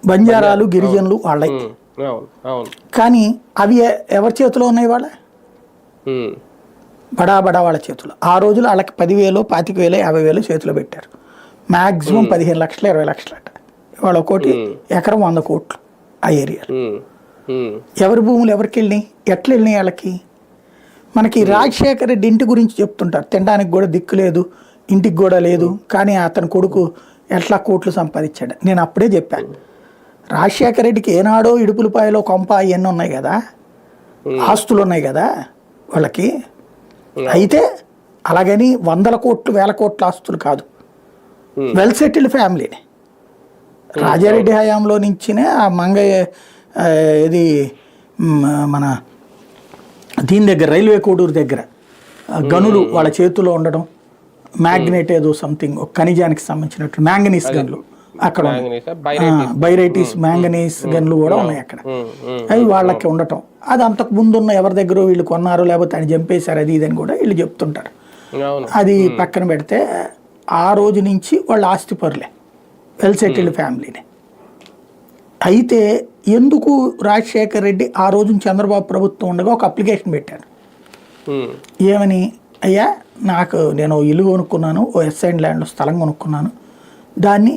బంజారాలు గిరిజనులు వాళ్ళకి. కానీ అవి ఎవరి చేతిలో ఉన్నాయి? వాళ్ళ బడా వాళ్ళ చేతులు. ఆ రోజులు వాళ్ళకి 10,000, 25,000, 50,000 చేతిలో పెట్టారు. మ్యాక్సిమం 15 లక్షలు, 20 లక్షలు అట. ఇవాళ ఒకటి ఎకరం 100 కోట్లు ఆ ఏరియాలో. ఎవరి భూములు ఎవరికి వెళ్ళినాయి? ఎట్లా వెళ్ళినాయి వాళ్ళకి? మనకి రాజశేఖర రెడ్డి ఇంటి గురించి చెప్తుంటారు, తినడానికి కూడా దిక్కు లేదు, ఇంటికి కూడా లేదు, కానీ అతని కొడుకు ఎట్లా కోట్లు సంపాదించాడు. నేను అప్పుడే చెప్పాను, రాజశేఖర రెడ్డికి ఏనాడో ఇడుపులపాయలో కొంప ఇవన్నీ ఉన్నాయి కదా, ఆస్తులు ఉన్నాయి కదా వాళ్ళకి. అయితే అలాగని 100 కోట్లు 1000 కోట్ల ఆస్తులు కాదు, వెల్ సెటిల్డ్ ఫ్యామిలీని. రాజారెడ్డి హయాంలో నుంచినే ఆ ఇది మన దీని దగ్గర రైల్వే కోడూరు దగ్గర గనులు వాళ్ళ చేతిలో ఉండడం, మ్యాగ్నెట్ ఏదో సంథింగ్ ఒక ఖనిజానికి సంబంధించినట్టు మ్యాంగనీస్ గన్లు అక్కడ, బైరైటీస్ మ్యాంగనీస్ గన్లు కూడా ఉన్నాయి అక్కడ. అవి వాళ్ళకి ఉండటం, అది అంతకు ముందు ఉన్న ఎవరి దగ్గర వీళ్ళు కొన్నారో లేకపోతే ఆయన చంపేశారు అది ఇదని కూడా వీళ్ళు చెప్తుంటారు. అది పక్కన పెడితే ఆ రోజు నుంచి వాళ్ళు ఆస్తిపరులే, వెల్ సెటిల్డ్ ఫ్యామిలీనే. అయితే ఎందుకు రాజశేఖర్ రెడ్డి ఆ రోజు చంద్రబాబు ప్రభుత్వం ఉండగా ఒక అప్లికేషన్ పెట్టారు. ఏమని? అయ్యా, నేను ఇల్లు కొనుక్కున్నాను, ఓ ఎస్ఐన్ ల్యాండ్లో స్థలం కొనుక్కున్నాను, దాన్ని